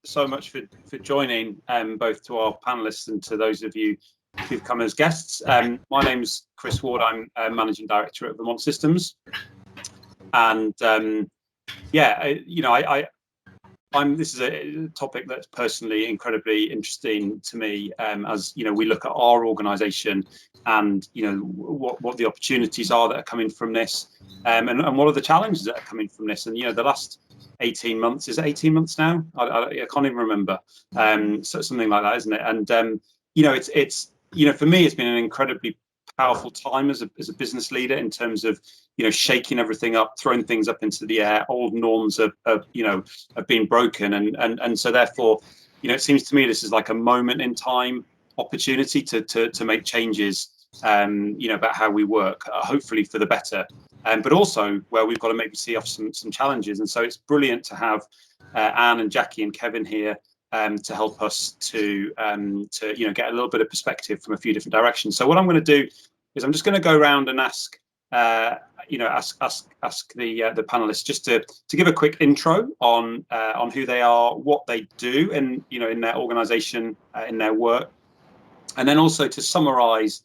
so much for joining, both to our panelists and to those of you who've come as guests. My name's Chris Ward. I'm Managing Director at Vermont Systems. And this is a topic that's personally incredibly interesting to me, as we look at our organisation and what the opportunities are that are coming from this, and what are the challenges that are coming from this. And the last 18 months, is it 18 months now? I can't even remember. So something like that, isn't it? And it's for me, it's been an incredibly powerful time as a business leader in terms of shaking everything up, throwing things up into the air. Old norms have been broken, and so therefore it seems to me this is like a moment in time opportunity to make changes about how we work, hopefully for the better, but also where we've got to maybe see off some challenges. And so it's brilliant to have Anne and Jackie and Kevin here to help us to get a little bit of perspective from a few different directions. So what I'm going to do is I'm just going to go around and ask the panelists just to give a quick intro on who they are, what they do, and in their organisation, in their work, and then also to summarise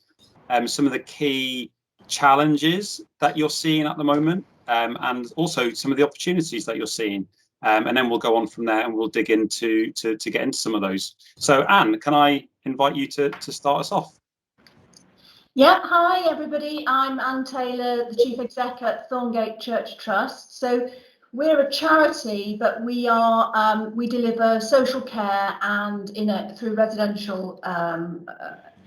some of the key challenges that you're seeing at the moment, and also some of the opportunities that you're seeing. And then we'll go on from there and we'll dig into to get into some of those. So Anne, can I invite you to start us off? Yeah, hi everybody. I'm Anne Taylor, the Chief Exec at Thorngate Church Trust. So we're a charity, but we deliver social care and through residential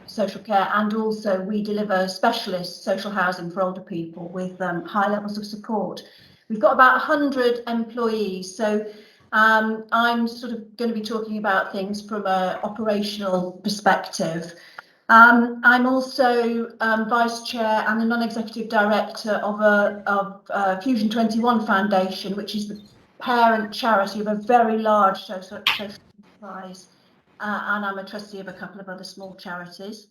social care, and also we deliver specialist social housing for older people with high levels of support. We've got about 100 employees, so I'm sort of going to be talking about things from an operational perspective. I'm also Vice Chair and the Non-Executive Director of Fusion 21 Foundation, which is the parent charity of a very large social enterprise, and I'm a trustee of a couple of other small charities.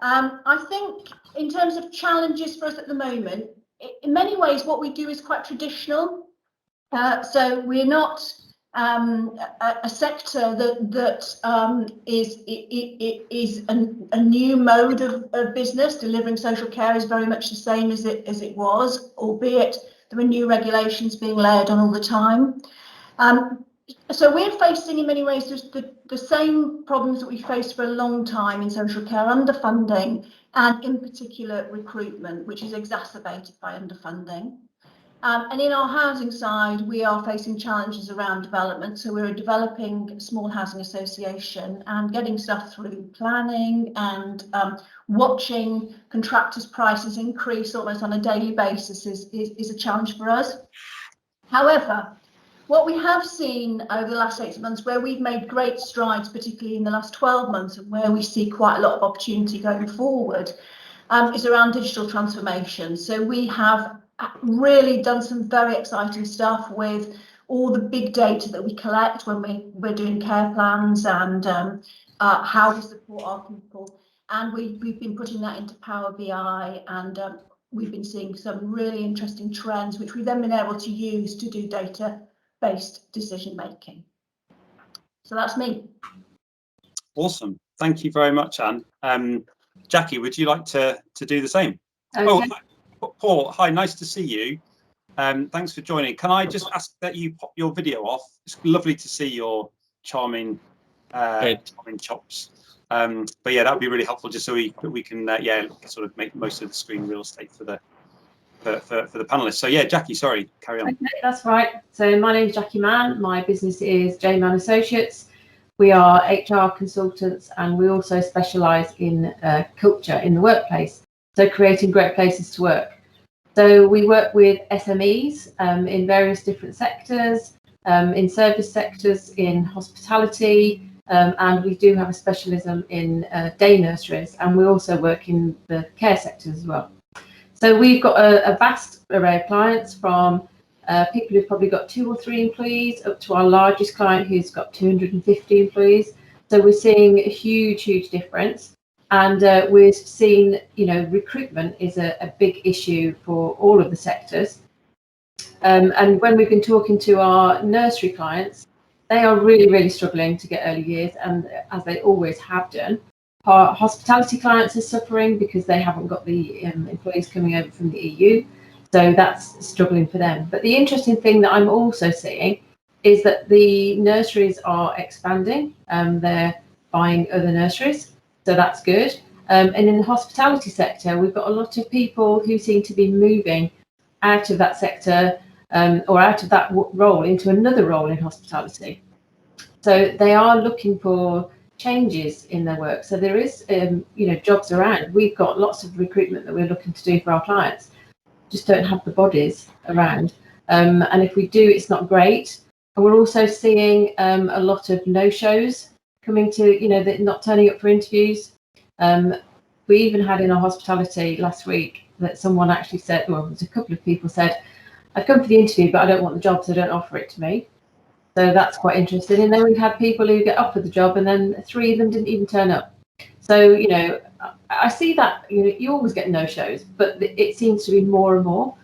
I think in terms of challenges for us at the moment, in many ways what we do is quite traditional. So we're not a sector that is a new mode of business. Delivering social care is very much the same as it was, albeit there are new regulations being layered on all the time. So we're facing in many ways just the same problems that we faced for a long time in social care: underfunding, and in particular recruitment, which is exacerbated by underfunding. And in our housing side, we are facing challenges around development. So we're a developing small housing association, and getting stuff through planning and watching contractors' prices increase almost on a daily basis is a challenge for us. However, what we have seen over the last 8 months, where we've made great strides, particularly in the last 12 months, and where we see quite a lot of opportunity going forward, is around digital transformation. So we have really done some very exciting stuff with all the big data that we collect when we're doing care plans and how we support our people. And we've been putting that into Power BI, and we've been seeing some really interesting trends, which we've then been able to use to do data-based decision making. So that's me. Awesome. Thank you very much, Anne. Jackie, would you like to do the same? Okay. Oh, Paul, hi, nice to see you. Thanks for joining. Can I just ask that you pop your video off? It's lovely to see your charming chops. But yeah, that would be really helpful, just so we can sort of make most of the screen real estate for the panelists. So yeah, Jackie, sorry, carry on. Okay, that's right. So my name is Jackie Mann. My business is J Mann Associates. We are HR consultants, and we also specialise in culture in the workplace, so creating great places to work. So we work with SMEs in various different sectors, in service sectors, in hospitality, and we do have a specialism in day nurseries, and we also work in the care sectors as well. So we've got a vast array of clients, from people who've probably got 2 or 3 employees up to our largest client who's got 250 employees. So we're seeing a huge difference. And we're seeing, recruitment is a big issue for all of the sectors. And when we've been talking to our nursery clients, they are really, really struggling to get early years, and as they always have done. Our hospitality clients are suffering because they haven't got the employees coming over from the EU, so that's struggling for them. But the interesting thing that I'm also seeing is that the nurseries are expanding. They're buying other nurseries, so that's good. And in the hospitality sector, we've got a lot of people who seem to be moving out of that sector or out of that role into another role in hospitality. So they are looking for changes in their work. So there is, jobs around. We've got lots of recruitment that we're looking to do for our clients. Just don't have the bodies around. And if we do, it's not great. And we're also seeing a lot of no-shows coming to, not turning up for interviews. We even had in our hospitality last week that someone actually said, well, there's a couple of people said, I've come for the interview, but I don't want the job, so don't offer it to me. So that's quite interesting. And then we've had people who get offered the job and then 3 of them didn't even turn up. So, I see that, you always get no-shows, but it seems to be more and more.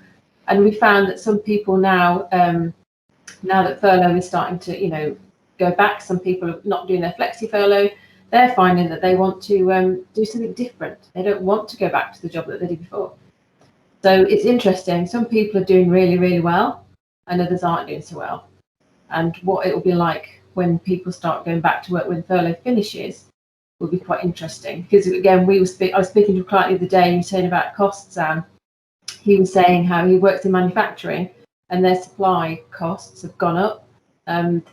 And we found that some people now, now that furlough is starting to, go back, some people are not doing their flexi furlough, they're finding that they want to do something different. They don't want to go back to the job that they did before. So it's interesting. Some people are doing really, really well and others aren't doing so well. And what it will be like when people start going back to work when furlough finishes will be quite interesting. Because again, I was speaking to a client the other day, and he was saying about costs. He was saying how he works in manufacturing and their supply costs have gone up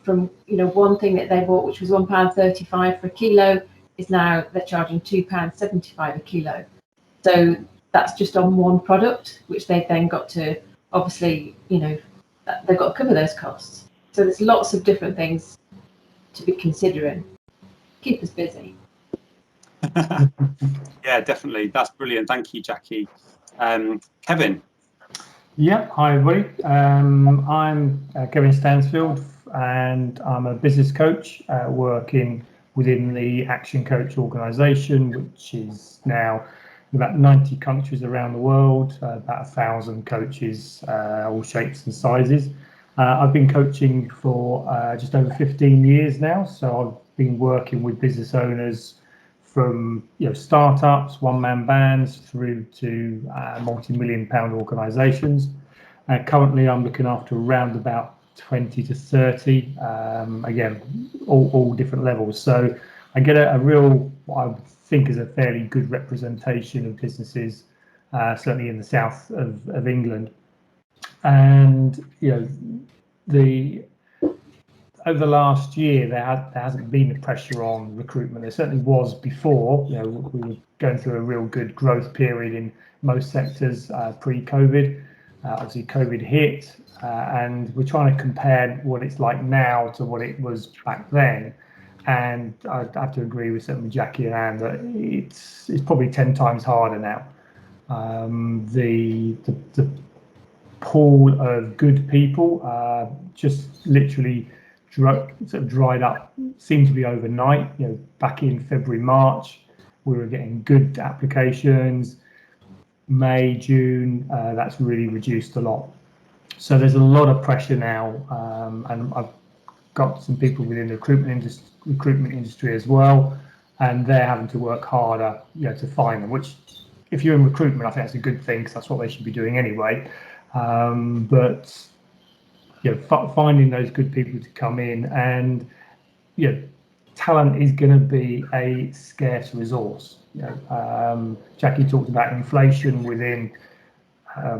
from one thing that they bought, which was £1.35 for a kilo, is now they're charging £2.75 a kilo. So that's just on one product, which they've then got to obviously, they've got to cover those costs. So there's lots of different things to be considering. Keep us busy. Yeah, definitely. That's brilliant. Thank you, Jackie. Kevin. Yeah, hi everybody. I'm Kevin Stansfield, and I'm a business coach working within the Action Coach organisation, which is now in about 90 countries around the world, about 1,000 coaches, all shapes and sizes. I've been coaching for just over 15 years now, so I've been working with business owners from startups, one-man bands, through to multi-million-pound organisations. Currently, I'm looking after around about 20 to 30, again, all different levels. So I get a real, what I think is a fairly good representation of businesses, certainly in the south of England. And over the last year, there hasn't been the pressure on recruitment. There certainly was before. We were going through a real good growth period in most sectors pre-COVID. Obviously, COVID hit, and we're trying to compare what it's like now to what it was back then. And I'd have to agree with certainly Jackie and Anne that it's probably 10 times harder now. The pool of good people just literally dried up, seemed to be overnight. Back in February, March, we were getting good applications. May, June, that's really reduced a lot. So there's a lot of pressure now, and I've got some people within the recruitment industry as well, and they're having to work harder, to find them. Which, if you're in recruitment, I think that's a good thing, because that's what they should be doing anyway. But finding those good people to come in, and talent is going to be a scarce resource. Jackie talked about inflation within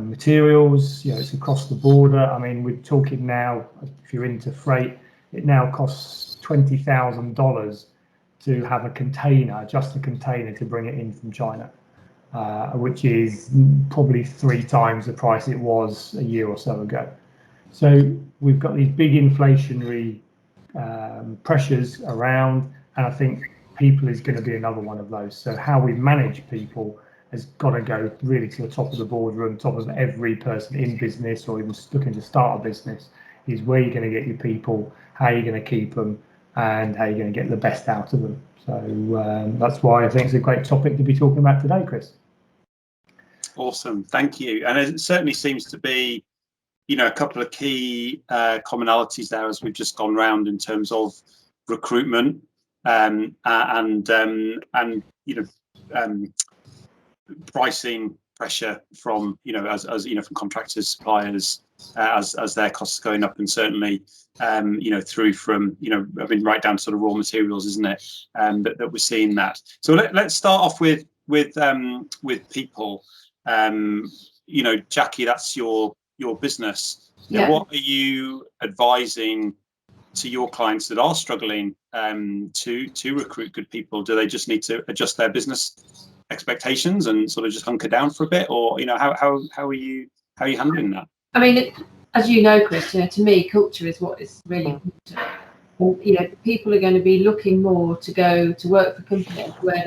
materials. It's across the border. I mean, we're talking now, if you're into freight, it now costs $20,000 to have a container, just a container, to bring it in from China, which is probably 3 times the price it was a year or so ago. So we've got these big inflationary pressures around, and I think people is going to be another one of those. So how we manage people has got to go really to the top of the boardroom, top of every person in business or even looking to start a business, is where you're going to get your people, how you're going to keep them, and how you're going to get the best out of them. So that's why I think it's a great topic to be talking about today, Chris. Awesome, thank you. And it certainly seems to be, a couple of key commonalities there as we've just gone round in terms of recruitment and pricing pressure from as from contractors, suppliers, as their costs going up, and certainly through from right down to sort of raw materials, isn't it? That we're seeing that. So let's start off with people. Jackie, that's your business. What are you advising to your clients that are struggling to recruit good people? Do they just need to adjust their business expectations and sort of just hunker down for a bit, or how are you handling that? I mean, as you know, Chris, to me, culture is what is really important. People are going to be looking more to go to work for companies where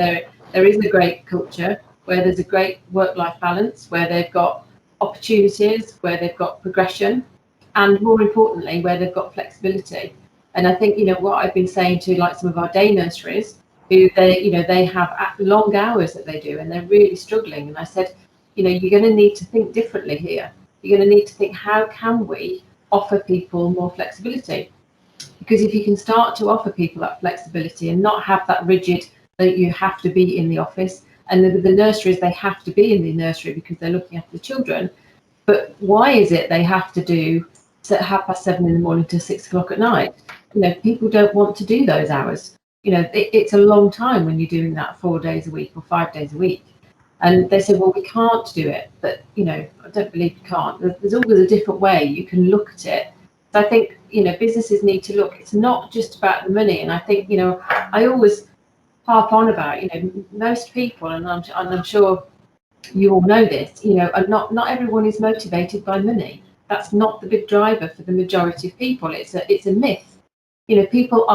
there is a great culture, where there's a great work-life balance, where they've got opportunities, where they've got progression, and more importantly, where they've got flexibility. And I think what I've been saying to like some of our day nurseries, who they have long hours that they do, and they're really struggling. And I said, you're going to need to think differently here. You're going to need to think, how can we offer people more flexibility? Because if you can start to offer people that flexibility and not have that rigid that you have to be in the office, and the nurseries, they have to be in the nursery because they're looking after the children. But why is it they have to do 7:30 in the morning to 6 o'clock at night? People don't want to do those hours. It's a long time when you're doing that 4 days a week or 5 days a week. And they said, well, we can't do it. But, I don't believe you can't. There's always a different way you can look at it. So I think, businesses need to look. It's not just about the money. And I think, I always harp on about, most people, and I'm sure you all know this, are not everyone is motivated by money. That's not the big driver for the majority of people. It's a myth. People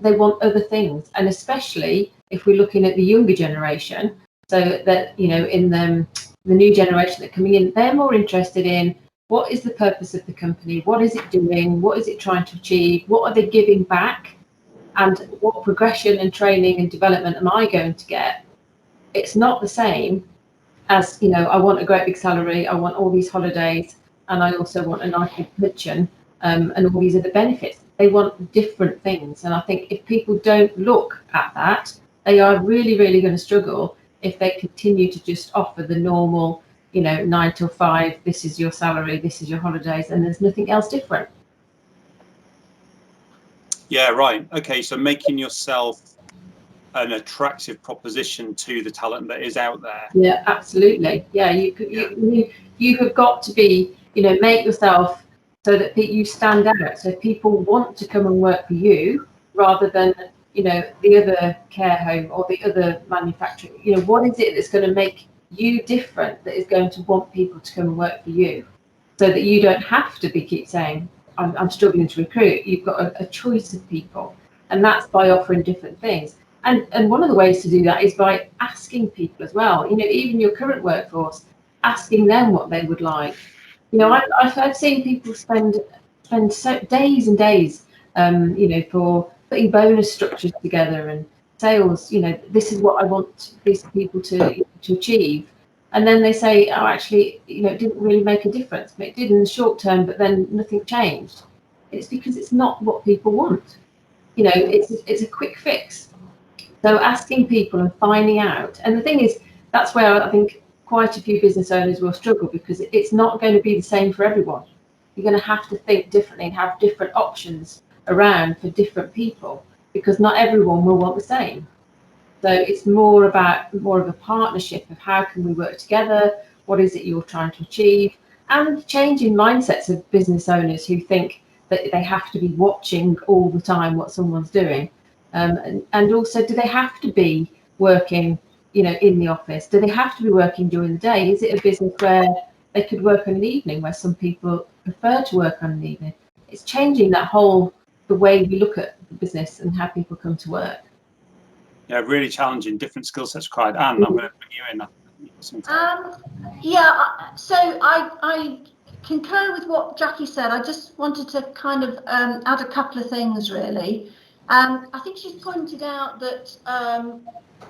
they want other things, and especially if we're looking at the younger generation, so that in the new generation that are coming in, they're more interested in what is the purpose of the company, what is it doing, what is it trying to achieve, what are they giving back, and what progression and training and development am I going to get? It's not the same as I want a great big salary, I want all these holidays, and I also want a nice big pension, and all these other benefits. They want different things, and I think if people don't look at that, they are really, really going to struggle if they continue to just offer the normal, 9 till 5. This is your salary, this is your holidays, and there's nothing else different. Yeah, right. Okay, so making yourself an attractive proposition to the talent that is out there. Yeah, absolutely. Yeah, you have got to be, make yourself so that you stand out, so people want to come and work for you rather than the other care home or the other manufacturer. What is it that's going to make you different, that is going to want people to come and work for you, so that you don't have to keep saying I'm struggling to recruit. You've got a choice of people, and that's by offering different things. And one of the ways to do that is by asking people as well, even your current workforce, asking them what they would like. I've seen people spend days and days, for putting bonus structures together and sales. This is what I want these people to achieve. And then they say, oh, actually, it didn't really make a difference. It did in the short term, but then nothing changed. It's because it's not what people want. It's a quick fix. So asking people and finding out. And the thing is, that's where I think quite a few business owners will struggle, because it's not going to be the same for everyone. You're going to have to think differently and have different options around for different people, because not everyone will want the same. So it's more of a partnership of how can we work together, what is it you're trying to achieve, and changing mindsets of business owners who think that they have to be watching all the time what someone's doing. And also, do they have to be working, in the office? Do they have to be working during the day? Is it a business where they could work in an evening, where some people prefer to work on an evening? It's changing the way we look at the business and how people come to work. Yeah, really challenging, different skill sets required. Anne, I'm going to bring you in. So I concur with what Jackie said. I just wanted to kind of add a couple of things, really. I think she's pointed out that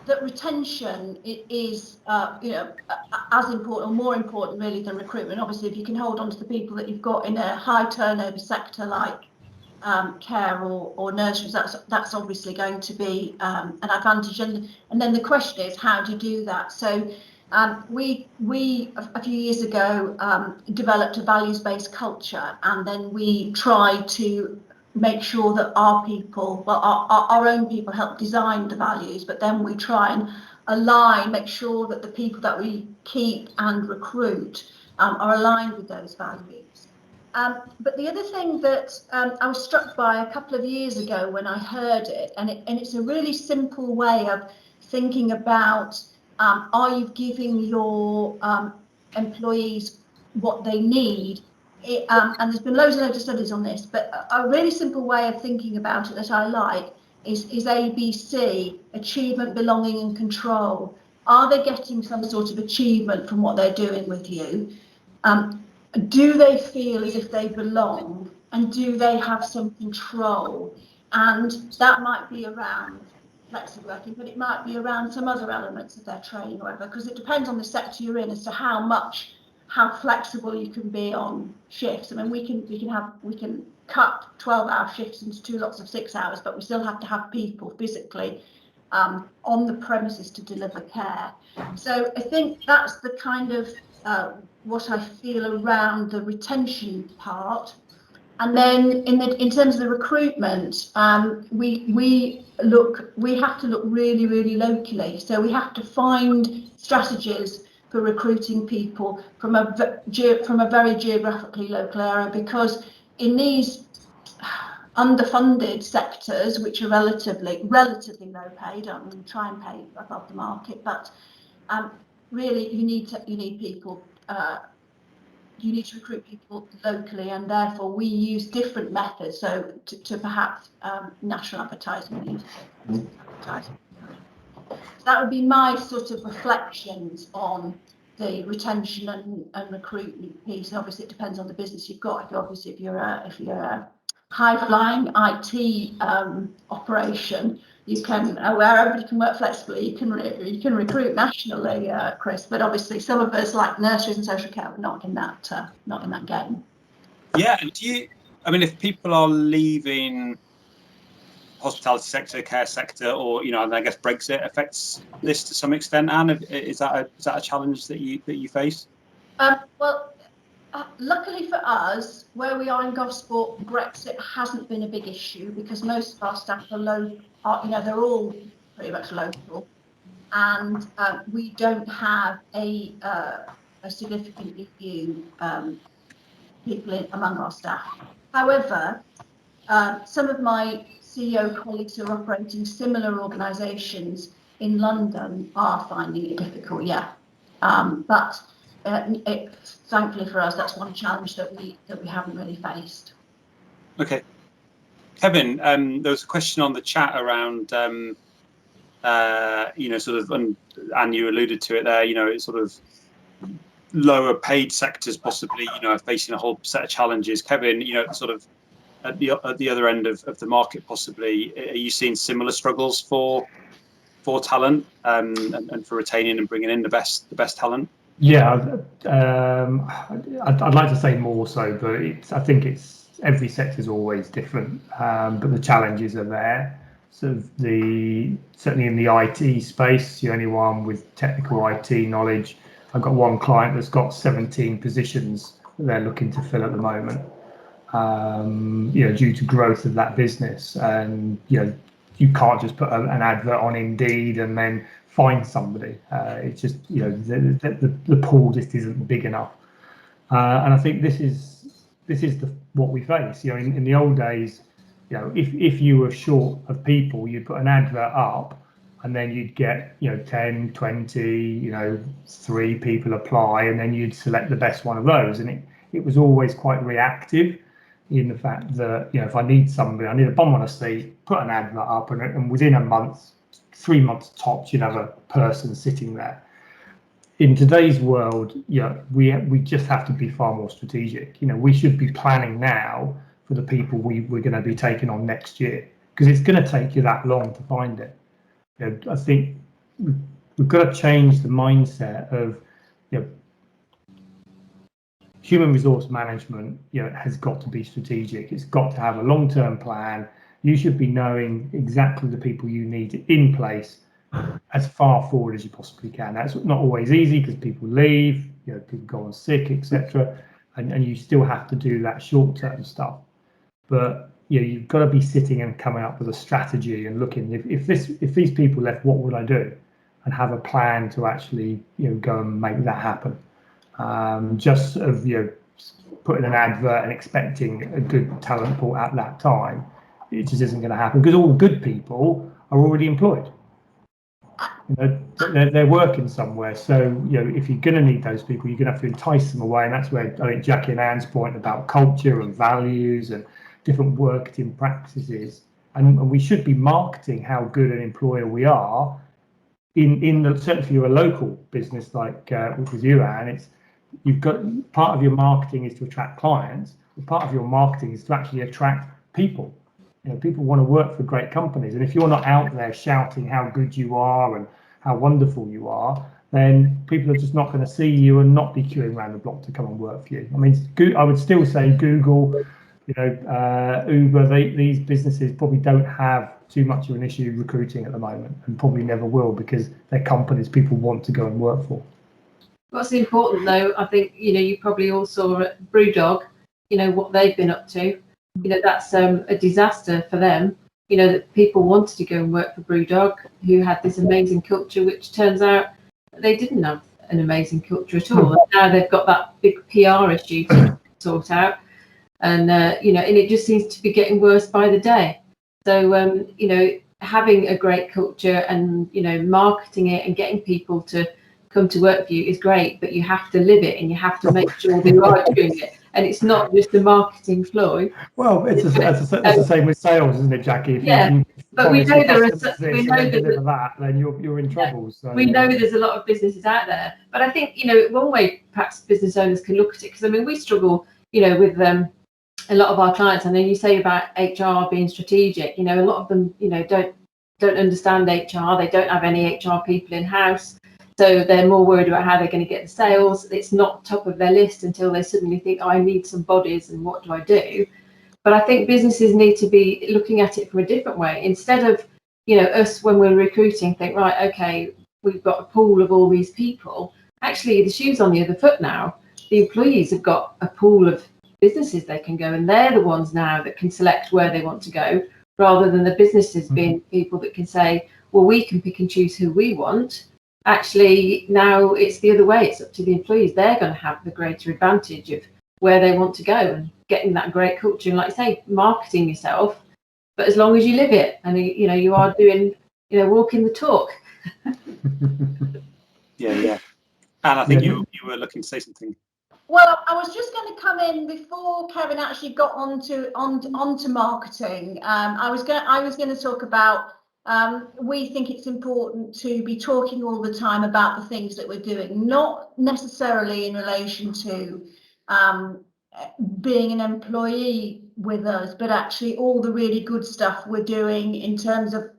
that retention is, as important or more important really than recruitment. Obviously, if you can hold on to the people that you've got in a high turnover sector like care or nurseries, that's obviously going to be an advantage. And then the question is, how do you do that? So we a few years ago developed a values-based culture, and then we try to make sure that our people, well, our own people help design the values, but then we try and align, make sure that the people that we keep and recruit are aligned with those values. But the other thing that I was struck by a couple of years ago when I heard it, and it's a really simple way of thinking about, are you giving your employees what they need? And there's been loads and loads of studies on this, but a really simple way of thinking about it that I like is ABC: achievement, belonging and control. Are they getting some sort of achievement from what they're doing with you? Do they feel as if they belong, and do they have some control? And that might be around flexible working, but it might be around some other elements of their training or whatever, because it depends on the sector you're in as to how flexible you can be on shifts. I mean, we can cut 12-hour shifts into 2 lots of 6 hours, but we still have to have people physically on the premises to deliver care. So I think that's the kind of what I feel around the retention part. And then in terms of the recruitment, we have to look really, really locally. So we have to find strategies for recruiting people from a very geographically local area, because in these underfunded sectors, which are relatively low paid, I mean, try and pay above the market, but really you need people. You need to recruit people locally, and therefore we use different methods. So to perhaps national advertising. So that would be my sort of reflections on the retention and recruitment piece. And obviously, it depends on the business you've got. If you're a high-flying IT operation, you can where everybody can work flexibly. You can recruit nationally, Chris. But obviously, some of us, like nurseries and social care, are not in that game. Yeah, and if people are leaving hospitality sector, care sector, or and I guess Brexit affects this to some extent, Anne, is that a challenge that you face? Luckily for us, where we are in Gosport, Brexit hasn't been a big issue, because most of our staff are they're all pretty much local, and we don't have a significant EU people among our staff. However, some of my CEO colleagues who are operating similar organisations in London are finding it difficult, but thankfully for us, that's one challenge that we haven't really faced. Okay, Kevin, there was a question on the chat around, and you alluded to it there. It's sort of lower paid sectors possibly, facing a whole set of challenges. Kevin, sort of at the other end of the market, possibly, are you seeing similar struggles for talent and for retaining and bringing in the best talent? Yeah, I'd like to say more so, but I think it's every sector is always different, but the challenges are there. So certainly in the IT space, you're anyone with technical IT knowledge. I've got one client that's got 17 positions that they're looking to fill at the moment, due to growth of that business. And you can't just put an advert on Indeed and then find somebody. It's just the pool just isn't big enough, and I think this is what we face. In the old days, if you were short of people, you'd put an advert up, and then you'd get 10, 20, 3 people apply, and then you'd select the best one of those. And it was always quite reactive, in the fact that if I need somebody, I need a bum on a seat, put an advert up, and within a month, 3 months tops, you'd have a person sitting there. In today's world, we just have to be far more strategic. We should be planning now for the people we're going to be taking on next year, because it's going to take you that long to find it. You know, I think we've got to change the mindset of, you know, human resource management, you know, has got to be strategic. It's got to have a long-term plan. You should be knowing exactly the people you need in place as far forward as you possibly can. That's not always easy because people leave, you know, people go on sick, etc. And you still have to do that short-term stuff. But you know, you've got to be sitting and coming up with a strategy and looking, if these people left, what would I do? And have a plan to actually, you know, go and make that happen. Just sort of, you know, putting an advert and expecting a good talent pool at that time, it just isn't going to happen, because all good people are already employed. You know, they're working somewhere. So, you know, if you're going to need those people, you're going to have to entice them away. And that's where I think Jackie and Anne's point about culture and values and different marketing practices, and we should be marketing how good an employer we are. In the, certainly if you're a local business like with you, Anne, it's, you've got, part of your marketing is to attract clients, but part of your marketing is to actually attract people. You know, people want to work for great companies, and if you're not out there shouting how good you are and how wonderful you are, then people are just not going to see you and not be queuing around the block to come and work for you. I mean, I would still say Google, you know, Uber, these businesses probably don't have too much of an issue recruiting at the moment, and probably never will, because they're companies people want to go and work for. What's important though, I think, you know, you probably all saw at Brewdog, you know, what they've been up to. You know, that's a disaster for them. You know, that people wanted to go and work for Brewdog, who had this amazing culture, which turns out they didn't have an amazing culture at all. And now they've got that big PR issue to sort out. And, you know, and it just seems to be getting worse by the day. So, you know, having a great culture and, you know, marketing it and getting people to come to work for you is great, but you have to live it, and you have to make sure that you are doing it. And it's not just a marketing ploy. Well, it's the same with sales, isn't it, Jackie? If yeah, you but we know there are, we know that, then you're in trouble. So we know there's a lot of businesses out there. But I think, you know, one way perhaps business owners can look at it, because I mean, we struggle, you know, with a lot of our clients. I know you say about HR being strategic. You know, a lot of them, you know, don't understand HR. They don't have any HR people in house. So they're more worried about how they're going to get the sales. It's not top of their list until they suddenly think, oh, I need some bodies, and what do I do? But I think businesses need to be looking at it from a different way. Instead of, you know, us when we're recruiting, think, right, okay, we've got a pool of all these people. Actually, the shoe's on the other foot now. The employees have got a pool of businesses they can go, and they're the ones now that can select where they want to go, rather than the businesses being people that can say, well, we can pick and choose who we want. Actually, now it's the other way. It's up to the employees. They're going to have the greater advantage of where they want to go and getting that great culture. And like I say, marketing yourself, but as long as you live it, and you know, you are doing, you know, walking the talk. Yeah. And I think you were looking to say something. Well, I was just going to come in before Kevin actually got onto marketing. I was going to talk about. We think it's important to be talking all the time about the things that we're doing, not necessarily in relation to being an employee with us, but actually all the really good stuff we're doing in terms of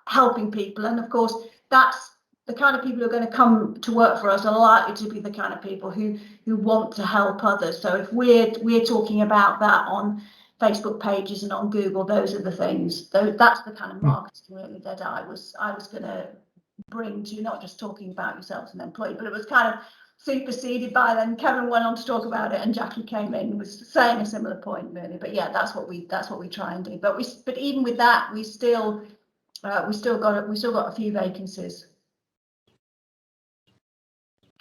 helping people. And of course, that's the kind of people who are going to come to work for us are likely to be the kind of people who want to help others. So if we're talking about that on Facebook pages and on Google, those are the things. That's the kind of marketing really that I was going to bring to, not just talking about yourself as an employee, but it was kind of superseded by then. Kevin went on to talk about it, and Jackie came in and was saying a similar point really. But yeah, that's what we try and do. But even with that, we still got a few vacancies.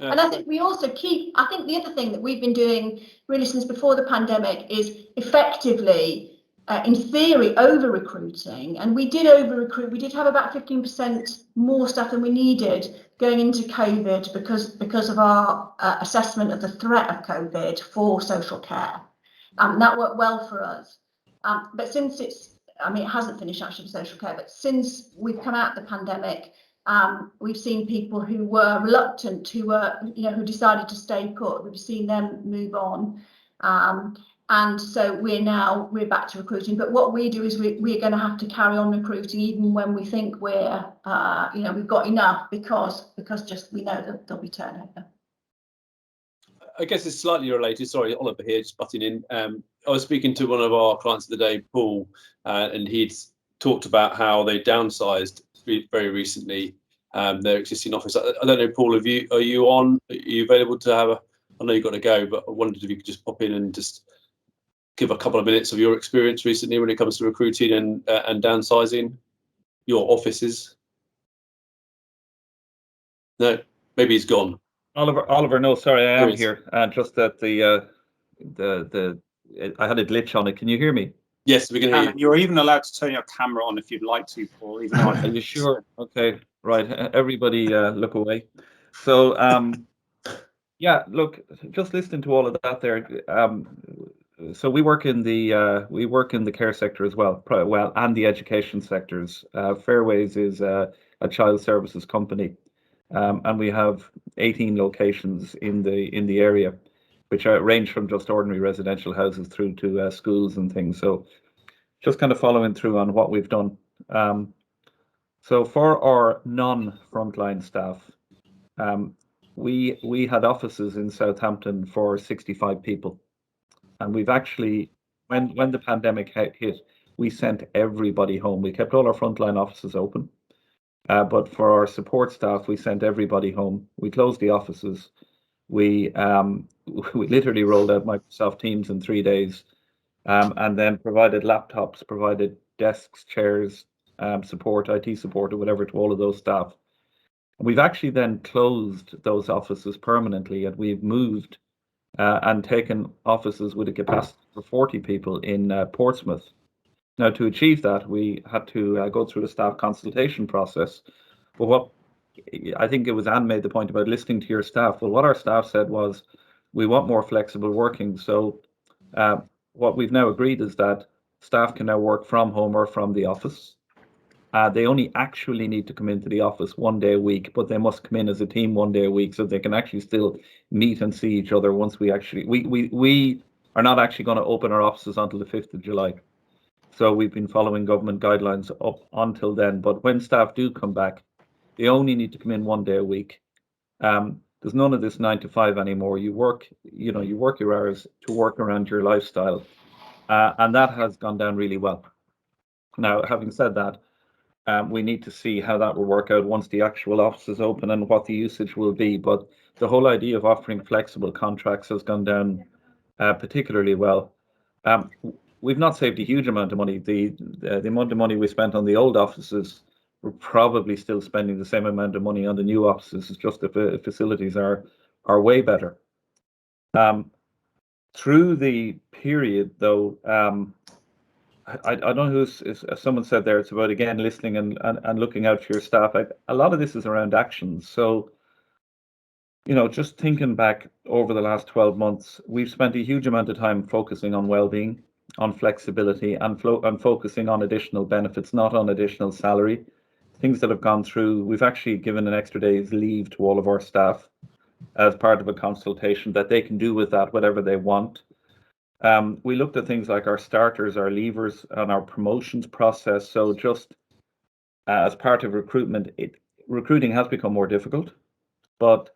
And I think we also I think the other thing that we've been doing really since before the pandemic is effectively, in theory, over-recruiting. And we did over-recruit. We did have about 15% more staff than we needed going into COVID because of our assessment of the threat of COVID for social care. That worked well for us. But since it hasn't finished actually for social care, but since we've come out of the pandemic, we've seen people who were reluctant, who decided to stay put. We've seen them move on, And so we're back to recruiting. But what we do is we're going to have to carry on recruiting even when we think we're, we've got enough, because just we know that there'll be turnover. I guess it's slightly related. Sorry, Oliver here, just butting in. I was speaking to one of our clients of the day, Paul, and he'd talked about how they downsized very recently their existing office. I don't know, Paul, are you available to have I know you've got to go, but I wondered if you could just pop in and just give a couple of minutes of your experience recently when it comes to recruiting and downsizing your offices. No, maybe he's gone. Oliver, no, sorry, I am here. Just that I had a glitch on it. Can you hear me? Yes, we can hear you. You're even allowed to turn your camera on if you'd like to, Paul. Even though Are you sure? Okay, right. Everybody, look away. So, yeah, look, just listening to all of that there. So we work in the care sector as well, and the education sectors. Fairways is a child services company, and we have 18 locations in the area, which range from just ordinary residential houses through to schools and things. So just kind of following through on what we've done. So for our non-frontline staff, we had offices in Southampton for 65 people. And we've actually, when the pandemic hit, we sent everybody home. We kept all our frontline offices open. But for our support staff, we sent everybody home. We closed the offices. We literally rolled out Microsoft Teams in 3 days, and then provided laptops, provided desks, chairs, support, IT support, or whatever to all of those staff. And we've actually then closed those offices permanently, and we've moved and taken offices with a capacity for 40 people in Portsmouth. Now, to achieve that, we had to go through a staff consultation process. But what I think it was Anne made the point about listening to your staff. Well, what our staff said was, we want more flexible working. So what we've now agreed is that staff can now work from home or from the office. They only actually need to come into the office 1 day a week, but they must come in as a team 1 day a week, so they can actually still meet and see each other once we are not actually going to open our offices until the 5th of July. So we've been following government guidelines up until then. But when staff do come back, they only need to come in 1 day a week. There's none of this 9 to 5 anymore. You work your hours to work around your lifestyle. And that has gone down really well. Now, having said that, we need to see how that will work out once the actual office is open and what the usage will be. But the whole idea of offering flexible contracts has gone down particularly well. We've not saved a huge amount of money. The amount of money we spent on the old offices, we're probably still spending the same amount of money on the new offices. It's just the facilities are way better. Through the period, though, I don't know who's, someone said there, it's about, again, listening and looking out for your staff. A lot of this is around actions. So, just thinking back over the last 12 months, we've spent a huge amount of time focusing on well-being, on flexibility, and focusing on additional benefits, not on additional salary. Things that have gone through, we've actually given an extra day's leave to all of our staff as part of a consultation that they can do with that whatever they want. We looked at things like our starters, our leavers, and our promotions process. So just as part of recruitment, recruiting has become more difficult, but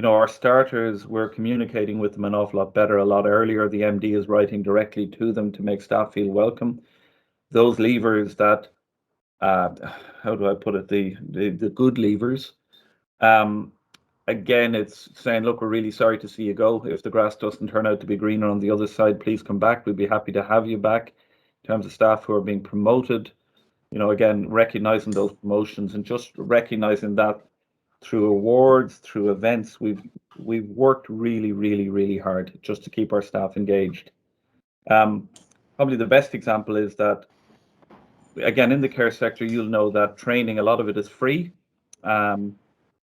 our starters, we're communicating with them an awful lot better, a lot earlier. The MD is writing directly to them to make staff feel welcome. Those leavers that, how do I put it, the good leavers, again, it's saying, look, we're really sorry to see you go. If the grass doesn't turn out to be greener on the other side, please come back. We'd be happy to have you back. In terms of staff who are being promoted, again, recognizing those promotions and just recognizing that through awards, through events, we've worked really, really, really hard just to keep our staff engaged. Probably the best example is that, again, in the care sector, you'll know that training, a lot of it is free.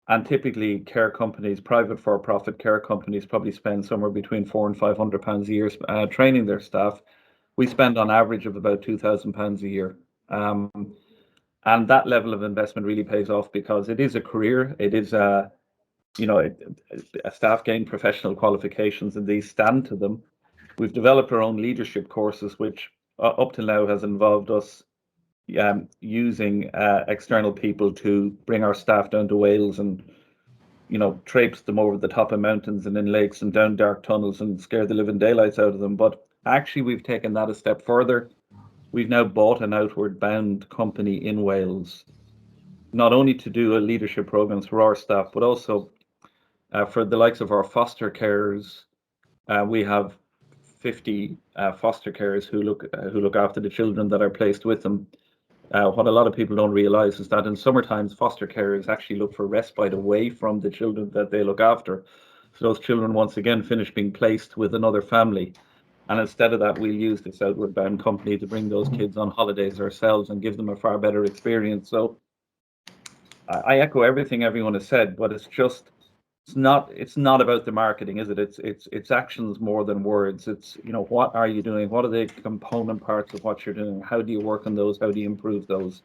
And typically care companies, private for-profit care companies, probably spend somewhere between £400 and £500 a year training their staff. We spend on average of about £2,000 a year. And that level of investment really pays off because it is a career. It is a staff gain professional qualifications and these stand to them. We've developed our own leadership courses, which up till now has involved us using external people to bring our staff down to Wales and, you know, traipse them over the top of mountains and in lakes and down dark tunnels and scare the living daylights out of them. But actually, we've taken that a step further. We've now bought an outward bound company in Wales, not only to do leadership programs for our staff, but also for the likes of our foster carers. We have 50 foster carers who look after the children that are placed with them. What a lot of people don't realize is that in summer times, foster carers actually look for respite away from the children that they look after. So those children once again finish being placed with another family. And instead of that, we'll use this outward bound company to bring those kids on holidays ourselves and give them a far better experience. So I echo everything everyone has said, but it's not about the marketing, is it? It's actions more than words. It's, you know, what are you doing? What are the component parts of what you're doing? How do you work on those? How do you improve those?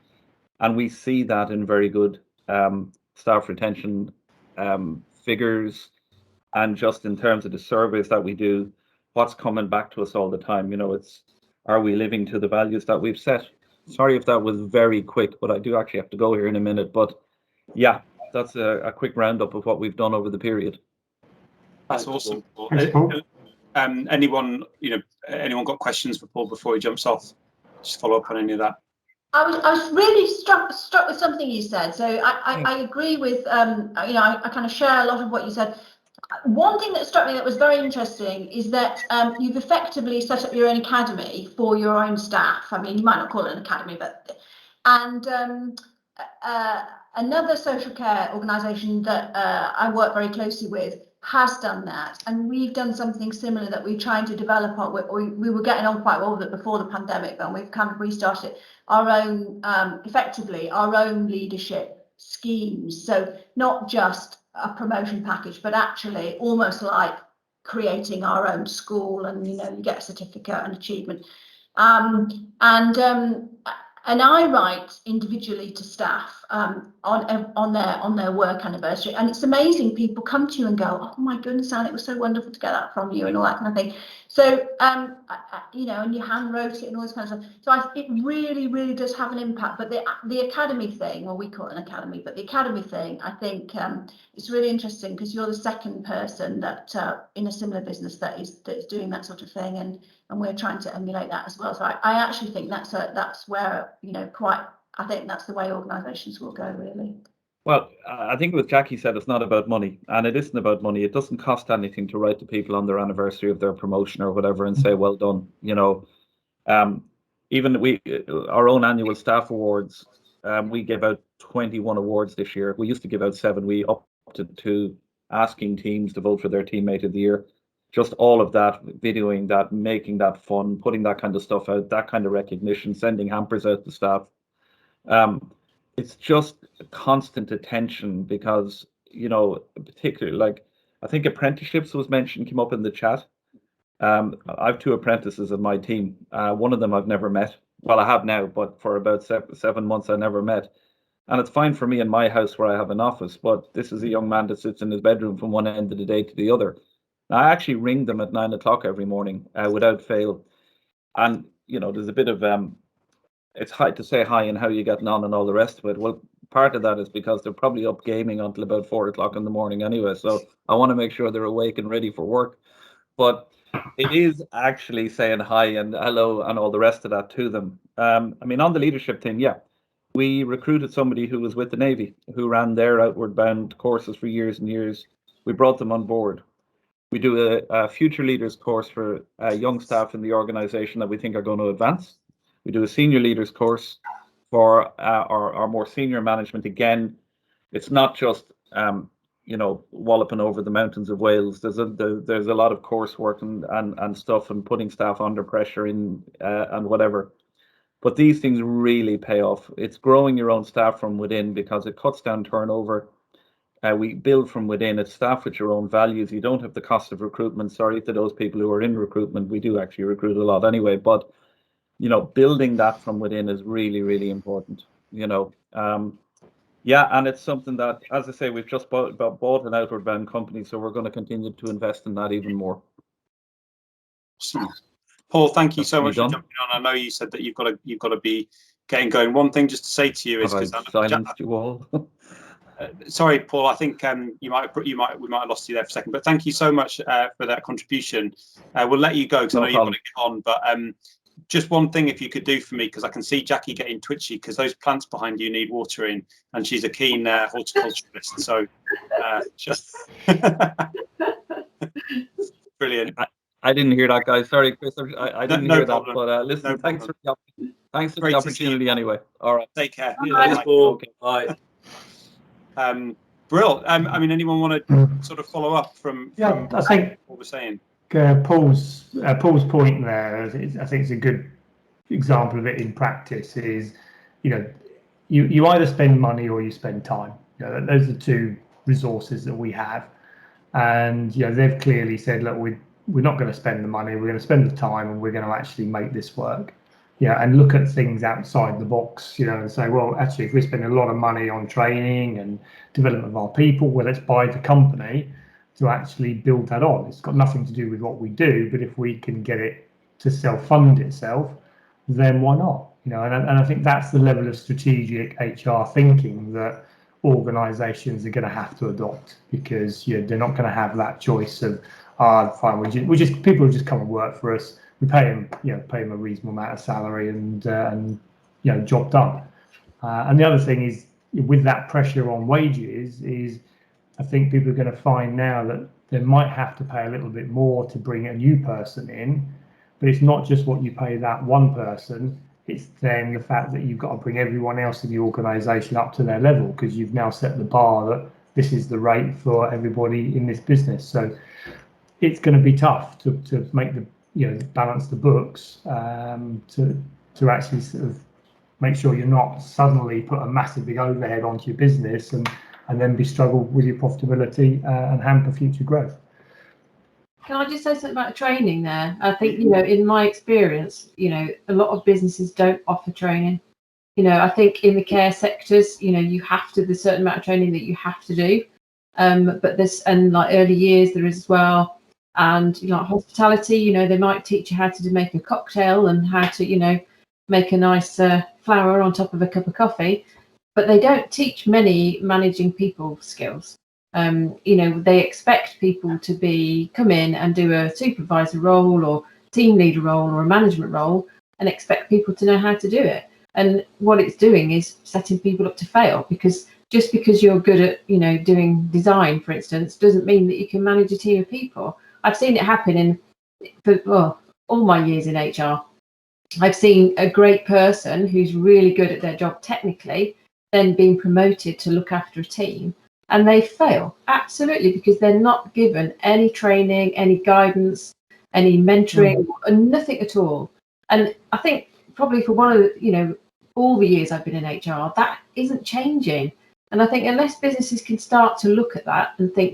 And we see that in very good staff retention figures, and just in terms of the surveys that we do, what's coming back to us all the time. You know, it's, are we living to the values that we've set? Sorry if that was very quick, but I do actually have to go here in a minute. But yeah, that's a quick roundup of what we've done over the period. That's awesome. Thanks, Paul. Anyone got questions for Paul before he jumps off? Just follow up on any of that. I was really struck with something you said. So I agree with, I kind of share a lot of what you said. One thing that struck me that was very interesting is that you've effectively set up your own academy for your own staff. I mean, you might not call it an academy, but another social care organisation that I work very closely with has done that, and we've done something similar that we're trying to develop on. We were getting on quite well with it before the pandemic, but we've kind of restarted our own, effectively our own leadership schemes. So not just a promotion package, but actually almost like creating our own school, and you get a certificate and achievement. And I write individually to staff on their work anniversary, and it's amazing. People come to you and go, "Oh my goodness, Anne, it was so wonderful to get that from you," and all that kind of thing. So, and you hand wrote it and all this kind of stuff. So it really, really does have an impact. But the academy thing, or we call it an academy, but the academy thing, I think it's really interesting because you're the second person that in a similar business that is doing that sort of thing, and we're trying to emulate that as well. So I actually think that's where I think that's the way organisations will go, really. Well, I think what Jackie said, it's not about money, and it isn't about money. It doesn't cost anything to write to people on their anniversary of their promotion or whatever and say, well done. Even our own annual staff awards, we gave out 21 awards this year. We used to give out 7. We upped it to asking teams to vote for their teammate of the year. Just all of that, videoing that, making that fun, putting that kind of stuff out, that kind of recognition, sending hampers out to staff. It's just constant attention because, particularly, like, I think apprenticeships was mentioned, came up in the chat. I have 2 apprentices in my team. One of them I've never met. Well, I have now, but for about 7 months I never met. And it's fine for me in my house where I have an office, but this is a young man that sits in his bedroom from one end of the day to the other. I actually ring them at 9 o'clock every morning without fail. And, there's a bit of, it's hard to say hi and how you getting on and all the rest of it. Well, part of that is because they're probably up gaming until about 4 o'clock in the morning anyway. So I want to make sure they're awake and ready for work. But it is actually saying hi and hello and all the rest of that to them. On the leadership thing, yeah. We recruited somebody who was with the Navy, who ran their outward bound courses for years and years. We brought them on board. We do a future leaders course for young staff in the organisation that we think are going to advance. We do a senior leaders course for our more senior management. Again, it's not just walloping over the mountains of Wales. There's a lot of coursework and stuff, and putting staff under pressure and whatever. But these things really pay off. It's growing your own staff from within because it cuts down turnover. We build from within. It's staff with your own values. You don't have the cost of recruitment. Sorry to those people who are in recruitment. We do actually recruit a lot anyway. But, building that from within is really, really important. And it's something that, as I say, we've just bought an outward bound company. So we're going to continue to invest in that even more. Awesome. Paul, thank you so much for done? jumping on. I know you said that you've got to be getting going. One thing just to say to you is Have I silenced you all? Sorry, Paul. I think we might have lost you there for a second. But thank you so much for that contribution. We'll let you go because I know you've got to get on. But just one thing, if you could do for me, because I can see Jackie getting twitchy because those plants behind you need watering, and she's a keen horticulturalist. So just brilliant. I didn't hear that, guys. Sorry, Chris. I didn't hear that. But listen, thanks for the opportunity anyway. All right. Take care. Thanks, Paul. Okay, bye. Brill. I mean, anyone want to sort of follow up from I think what we're saying? Paul's point there, I think it's a good example of it in practice. Is you either spend money or you spend time. Those are the two resources that we have, and they've clearly said, look, we're not going to spend the money, we're going to spend the time, and we're going to actually make this work. And look at things outside the box, and say, well, actually, if we're spending a lot of money on training and development of our people, well, let's buy the company to actually build that on. It's got nothing to do with what we do, but if we can get it to self-fund itself, then why not? And I think that's the level of strategic HR thinking that organisations are going to have to adopt, because they're not going to have that choice of, fine, we just people just come and work for us. We pay them, pay them a reasonable amount of salary, and job done. And the other thing is, with that pressure on wages, is I think people are going to find now that they might have to pay a little bit more to bring a new person in, but it's not just what you pay that one person. It's then the fact that you've got to bring everyone else in the organisation up to their level, because you've now set the bar that this is the rate for everybody in this business. So it's going to be tough to make the balance the books, to actually sort of make sure you're not suddenly put a massive big overhead onto your business and then be struggle with your profitability and hamper future growth. Can I just say something about training there? I think, in my experience, a lot of businesses don't offer training. I think in the care sectors, you have to, there's a certain amount of training that you have to do. But this, and like early years, there is as well. And hospitality, they might teach you how to make a cocktail and how to, make a nice flower on top of a cup of coffee, but they don't teach many managing people skills. They expect people to come in and do a supervisor role or team leader role or a management role, and expect people to know how to do it. And what it's doing is setting people up to fail, because just because you're good at, doing design, for instance, doesn't mean that you can manage a team of people. I've seen it happen all my years in HR. I've seen a great person who's really good at their job technically, then being promoted to look after a team, and they fail absolutely because they're not given any training, any guidance, any mentoring, nothing at all. And I think probably for one of the, all the years I've been in HR, that isn't changing. And I think unless businesses can start to look at that and think,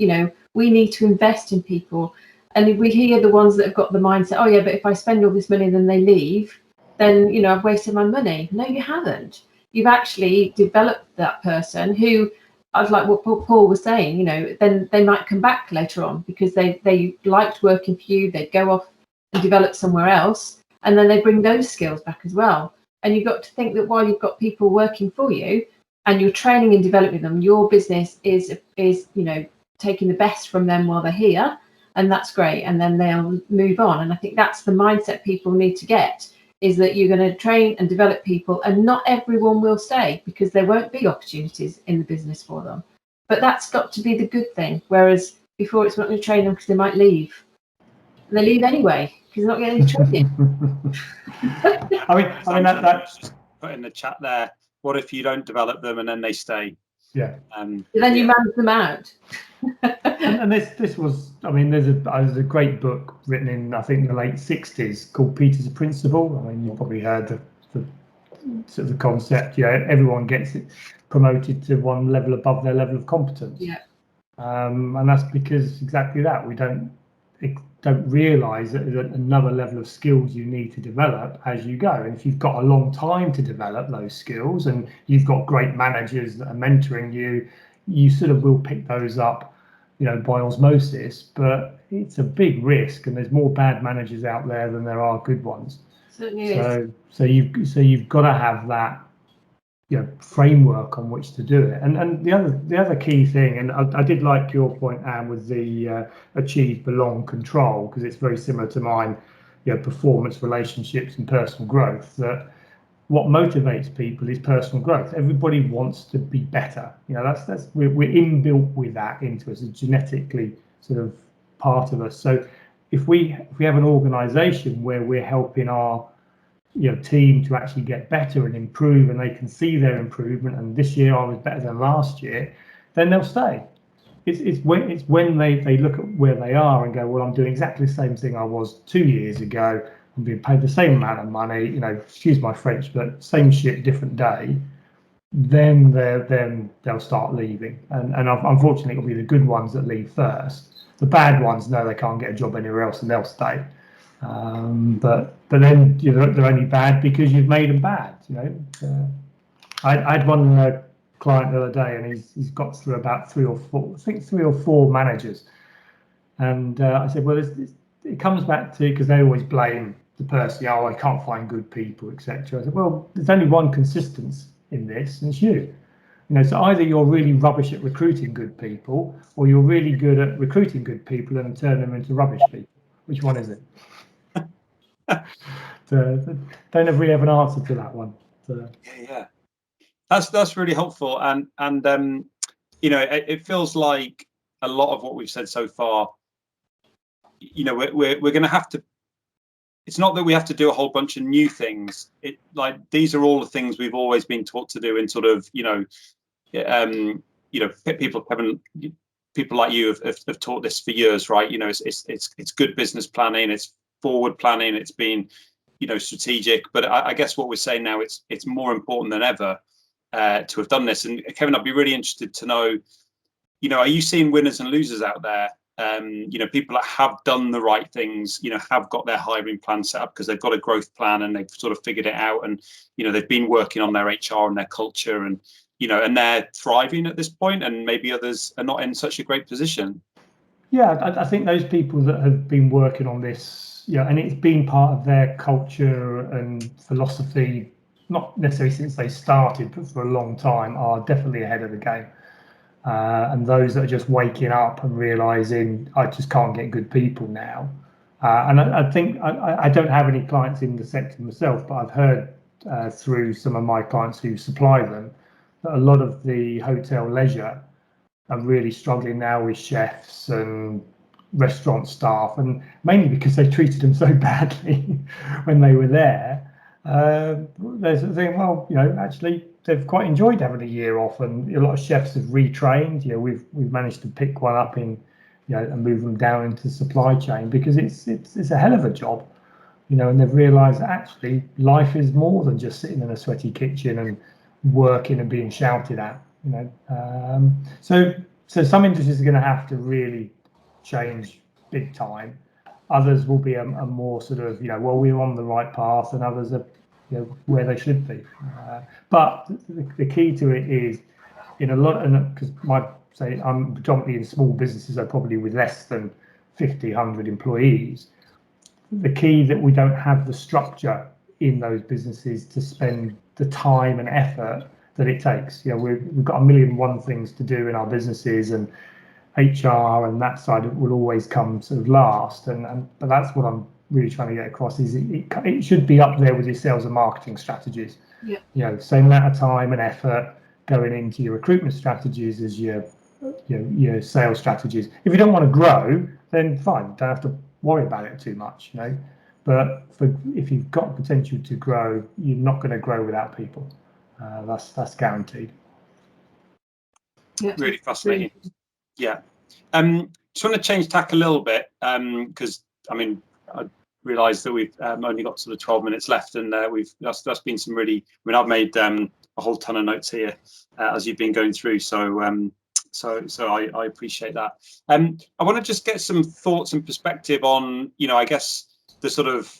we need to invest in people. And we hear the ones that have got the mindset, oh yeah, but if I spend all this money and then they leave, then, I've wasted my money. No, you haven't. You've actually developed that person who, I was like what Paul was saying, then they might come back later on because they liked working for you. They go off and develop somewhere else, and then they bring those skills back as well. And you've got to think that while you've got people working for you and you're training and developing them, your business is taking the best from them while they're here, and that's great. And then they'll move on. And I think that's the mindset people need to get, is that you're going to train and develop people, and not everyone will stay because there won't be opportunities in the business for them. But that's got to be the good thing. Whereas before, it's not going to train them because they might leave. And they leave anyway because they're not getting any training. I mean that's just put in the chat there. What if you don't develop them and then they stay? Yeah. Then you manage them out. and this was, there's a great book written in, I think, the late 60s called Peter's Principle. You've probably heard the sort of the concept. Everyone gets it promoted to one level above their level of competence. Yeah. And that's because exactly that, we don't realise that there's another level of skills you need to develop as you go. And if you've got a long time to develop those skills and you've got great managers that are mentoring you, you sort of will pick those up by osmosis, but it's a big risk, and there's more bad managers out there than there are good ones. Certainly is. So you've got to have that framework on which to do it. And the other key thing, and I did like your point, Anne, with the achieve, belong, control, because it's very similar to mine. Performance, relationships, and personal growth. That what motivates people is personal growth. Everybody wants to be better. We're inbuilt with that into us. It's genetically sort of part of us. So if we have an organisation where we're helping our team to actually get better and improve, and they can see their improvement, and this year I was better than last year, then they'll stay. It's when they look at where they are and go, well, I'm doing exactly the same thing I was 2 years ago. I'm being paid the same amount of money, excuse my French, but same shit, different day. Then they'll start leaving, and unfortunately it'll be the good ones that leave first. The bad ones know they can't get a job anywhere else, and they'll stay. But then they're only bad because you've made them bad. I had one client the other day, and he's got through about 3 or 4 managers, and I said, well, it comes back to, because they always blame the person, I can't find good people, etc. I said, well, there's only one consistency in this, and it's you. So either you're really rubbish at recruiting good people, or you're really good at recruiting good people and turn them into rubbish people. Which one is it? Don't really have an answer to that one. Yeah. That's really helpful, and it feels like a lot of what we've said so far. We're going to have to. It's not that we have to do a whole bunch of new things. These are all the things we've always been taught to do, in sort of people like you have taught this for years, right? It's good business planning, it's forward planning, it's been strategic. But I guess what we're saying now, it's more important than ever to have done this. And Kevin, I'd be really interested to know, are you seeing winners and losers out there? People that have done the right things, have got their hiring plan set up because they've got a growth plan and they've sort of figured it out, and they've been working on their HR and their culture, and and they're thriving at this point, and maybe others are not in such a great position. Yeah, I think those people that have been working on this, and it's been part of their culture and philosophy, not necessarily since they started, but for a long time, are definitely ahead of the game. And those that are just waking up and realizing, I just can't get good people now. And I think I don't have any clients in the sector myself, but I've heard through some of my clients who supply them that a lot of the hotel leisure are really struggling now with chefs and restaurant staff, and mainly because they treated them so badly when they were there. They're saying, well, actually they've quite enjoyed having a year off, and a lot of chefs have retrained. We've managed to pick one up and move them down into the supply chain, because it's a hell of a job, and they've realised that actually life is more than just sitting in a sweaty kitchen and working and being shouted at. So some industries are going to have to really change big time. Others will be a more sort of well, we're on the right path, and others are where they should be. But the key to it is, in a lot, because I'm predominantly in small businesses, so probably with less than 50, 100 employees. The key that we don't have the structure in those businesses to spend the time and effort that it takes. We've got 1,000,001 things to do in our businesses, and HR and that side will always come sort of last. But that's what I'm really trying to get across, is it should be up there with your sales and marketing strategies. Yeah. Same amount of time and effort going into your recruitment strategies as your sales strategies. If you don't want to grow, then fine, don't have to worry about it too much, But if you've got potential to grow, you're not going to grow without people. That's guaranteed. Yeah. Really fascinating. Yeah. Just want to change tack a little bit, because I realised that we've only got sort of 12 minutes left, and that's been some really. I've made a whole ton of notes here as you've been going through. So I appreciate that. I want to just get some thoughts and perspective on, I guess the sort of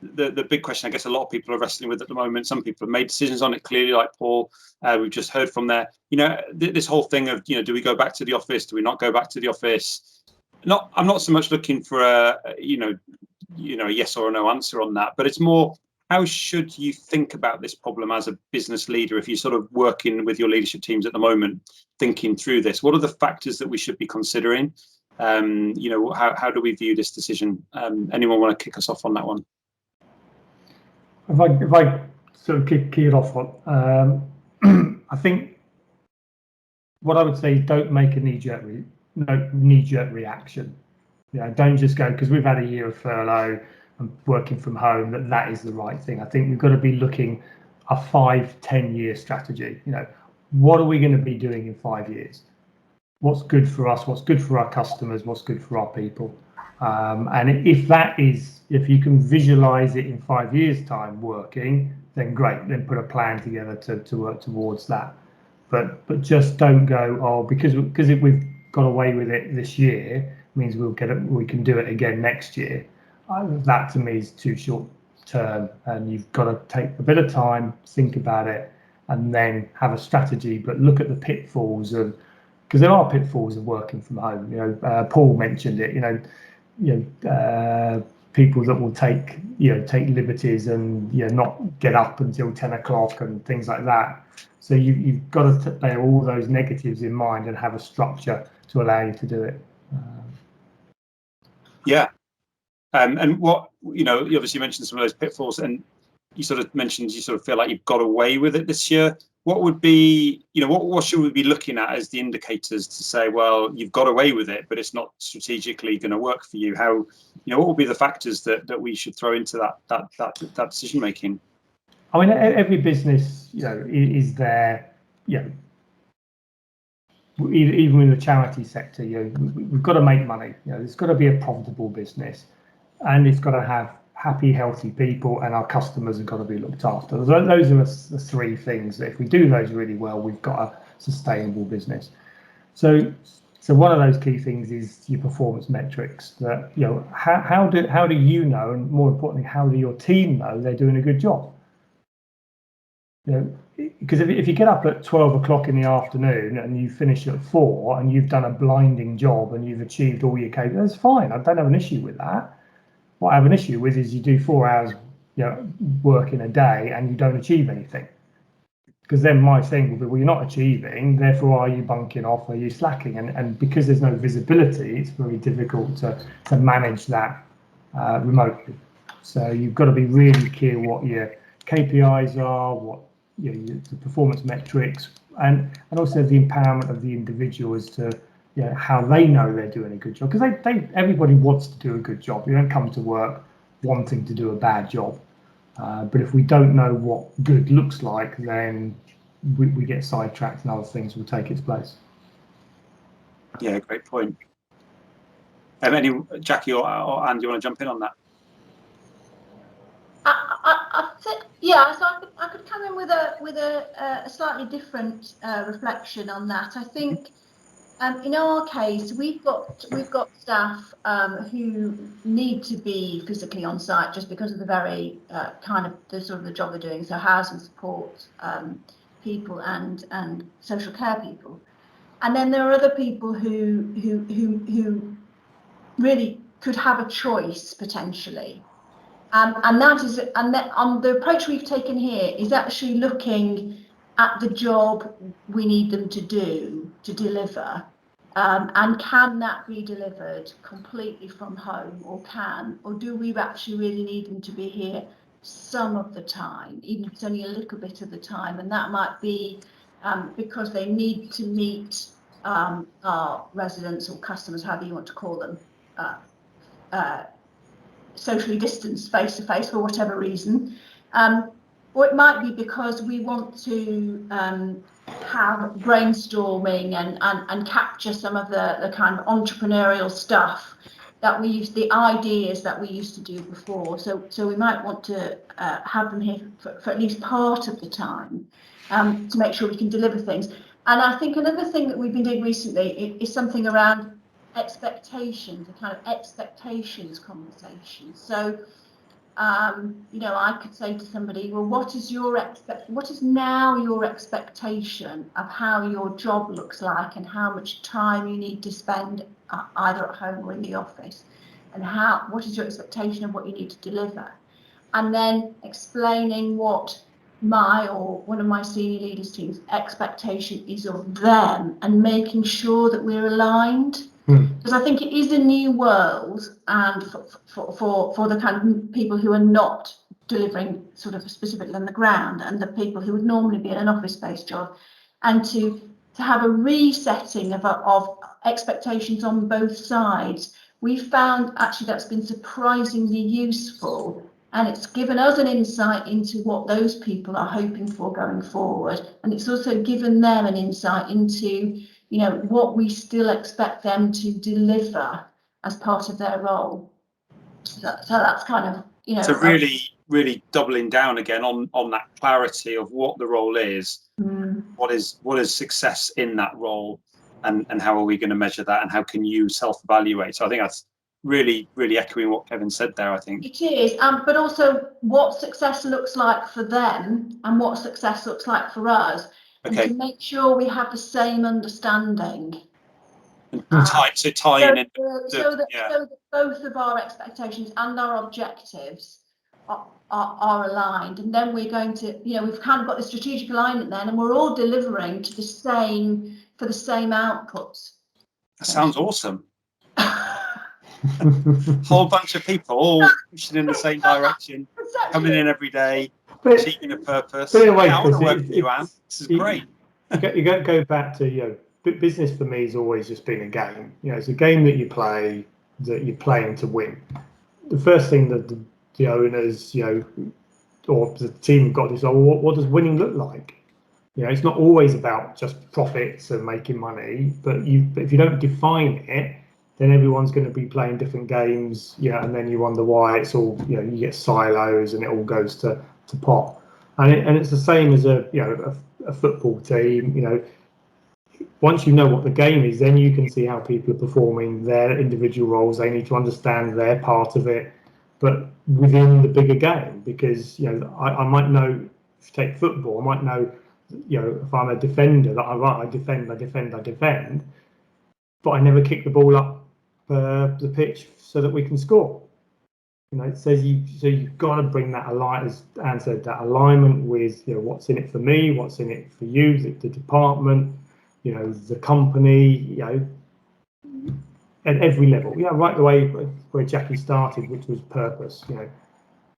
the big question I guess a lot of people are wrestling with at the moment. Some people have made decisions on it clearly, like Paul. We've just heard from there. This whole thing of do we go back to the office? Do we not go back to the office? I'm not so much looking for a yes or a no answer on that, but it's more, how should you think about this problem as a business leader if you're sort of working with your leadership teams at the moment, thinking through this? What are the factors that we should be considering? How do we view this decision? Anyone want to kick us off on that one? If I sort of kick it off on, I think what I would say is don't make a knee-jerk reaction. Don't just go because we've had a year of furlough and working from home that is the right thing. I think we've got to be looking a 5-10 year strategy. What are we going to be doing in 5 years? What's good for us? What's good for our customers? What's good for our people? And if you can visualize it in 5 years' time working, then great. Then put a plan together to work towards that. But just don't go, because we've got away with it this year means we can do it again next year. That to me is too short term, and you've got to take a bit of time, think about it, and then have a strategy. But look at the pitfalls because there are pitfalls of working from home. Paul mentioned it. People that will take liberties and not get up until 10 o'clock and things like that. So you've got to bear all those negatives in mind and have a structure to allow you to do it. Yeah. And what, you obviously mentioned some of those pitfalls, and you sort of mentioned you sort of feel like you've got away with it this year. What would be, what should we be looking at as the indicators to say, well, you've got away with it, but it's not strategically going to work for you? How, what will be the factors that we should throw into that decision making? I mean, every business, is there, even in the charity sector, we've got to make money. It's got to be a profitable business, and it's got to have happy, healthy people, and our customers have got to be looked after. Those are the three things that if we do those really well, we've got a sustainable business. So one of those key things is your performance metrics. That how do you know, and more importantly, how do your team know they're doing a good job? Because if you get up at 12 o'clock in the afternoon and you finish at 4 and you've done a blinding job and you've achieved all your KPIs, that's fine. I don't have an issue with that. What I have an issue with is you do 4 hours work in a day and you don't achieve anything. Because then my thing will be, well, you're not achieving, therefore are you bunking off, are you slacking? And because there's no visibility, it's very difficult to manage that remotely. So you've got to be really clear what your KPIs are, what the performance metrics, and also the empowerment of the individual as to how they know they're doing a good job, because everybody wants to do a good job. You don't come to work wanting to do a bad job, but if we don't know what good looks like, then we get sidetracked and other things will take its place. Yeah, great point. Jackie or Anne, do you want to jump in on that? I think, yeah, so I could come in with a slightly different reflection on that. I think in our case, we've got staff who need to be physically on site just because of the very kind of the sort of the job they're doing. So housing support people and social care people, and then there are other people who really could have a choice potentially. And the approach we've taken here is actually looking at the job we need them to do to deliver, and can that be delivered completely from home, or do we actually really need them to be here some of the time, even if it's only a little bit of the time? And that might be because they need to meet our residents or customers, however you want to call them, socially distanced face to face for whatever reason, or it might be because we want to have brainstorming and capture some of the kind of entrepreneurial stuff that we used, the ideas that we used to do before. So we might want to have them here for at least part of the time to make sure we can deliver things. And I think another thing that we've been doing recently is something around expectations, a kind of expectations conversation. So you know, I could say to somebody, well, what is now your expectation of how your job looks like and how much time you need to spend either at home or in the office, and what is your expectation of what you need to deliver, and then explaining what my or one of my senior leaders team's expectation is of them, and making sure that we're aligned. Because I think it is a new world, and for the kind of people who are not delivering sort of specifically on the ground, and the people who would normally be in an office-based job, and to have a resetting of expectations on both sides. We found actually that's been surprisingly useful, and it's given us an insight into what those people are hoping for going forward, and it's also given them an insight into, you know, what we still expect them to deliver as part of their role. So that's kind of, you know. So really doubling down again on that clarity of what the role is, what is success in that role, and how are we going to measure that, and how can you self-evaluate. So I think that's really echoing what Kevin said there, I think. It is, but also what success looks like for them and what success looks like for us. Okay. And to make sure we have the same understanding. So tying in. So that both of our expectations and our objectives are aligned, and then we're going to, you know, we've kind of got the strategic alignment then, and we're all delivering to the same outputs. That sounds awesome. Whole bunch of people all pushing in the same direction, coming in every day, achieving a purpose. But anyway, I want to work with you, Anne. This is great. You go back to, you know, business for me has always just been a game. You know, it's a game that you're playing to win. The first thing that the owners, you know, or the team got is, what does winning look like? You know, it's not always about just profits and making money, but if you don't define it, then everyone's going to be playing different games, yeah, and then you wonder why it's all, you know, you get silos and it all goes to pot. And it's the same as a football team. You know, once you know what the game is, then you can see how people are performing their individual roles. They need to understand their part of it, but within the bigger game, because, you know, I might know, if you take football, I might know, you know, if I'm a defender, that I defend, but I never kick the ball up the pitch so that we can score. You know, so you've got to bring that alignment, as Anne said, that alignment with, you know, what's in it for me, what's in it for you, the department, you know, the company, you know, at every level. Yeah, right the way where Jackie started, which was purpose. You know,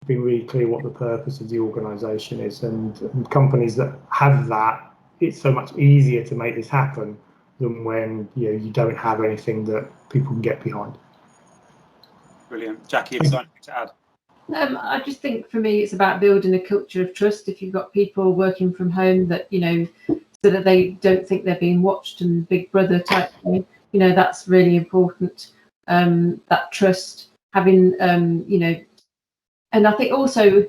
being really clear what the purpose of the organisation is, and companies that have that, it's so much easier to make this happen than when, you know, you don't have anything that people can get behind. Brilliant. Jackie, have you got anything to add? I just think for me it's about building a culture of trust. If you've got people working from home that, you know, so that they don't think they're being watched and Big Brother type thing, you know, that's really important. That trust, having, you know, and I think also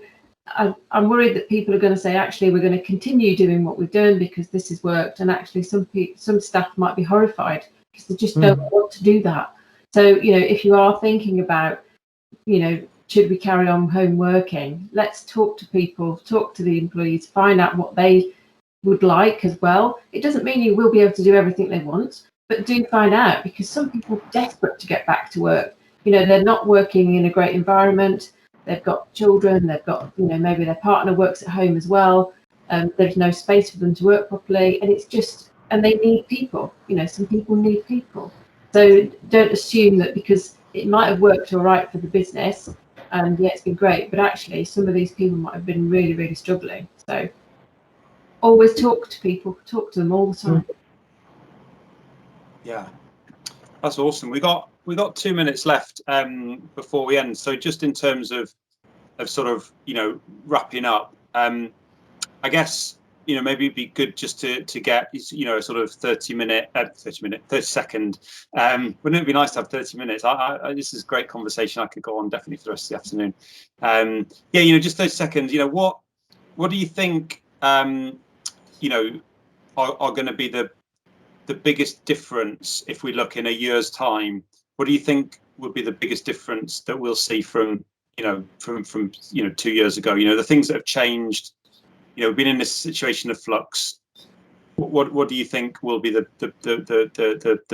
I'm worried that people are going to say, actually, we're going to continue doing what we've done because this has worked, and actually some staff might be horrified because they just don't want to do that. So, you know, if you are thinking about, you know, should we carry on home working, let's talk to people, talk to the employees, find out what they would like as well. It doesn't mean you will be able to do everything they want, but do find out, because some people are desperate to get back to work. You know, they're not working in a great environment. They've got children, they've got, you know, maybe their partner works at home as well. There's no space for them to work properly, and it's just, and they need people. You know, some people need people. So don't assume that because it might have worked all right for the business, and yeah, it's been great, but actually some of these people might have been really, really struggling. So always talk to people, talk to them all the time. Yeah, that's awesome. We got 2 minutes left before we end. So just in terms of sort of, you know, wrapping up, I guess, you know, maybe it'd be good just to get, you know, a sort of 30 second. Wouldn't it be nice to have 30 minutes? This is a great conversation. I could go on definitely for the rest of the afternoon. Yeah, you know, just 30 seconds. You know, what do you think, you know, are going to be the biggest difference if we look in a year's time? What do you think would be the biggest difference that we'll see from from 2 years ago? The things that have changed. We've been in this situation of flux. What do you think will be the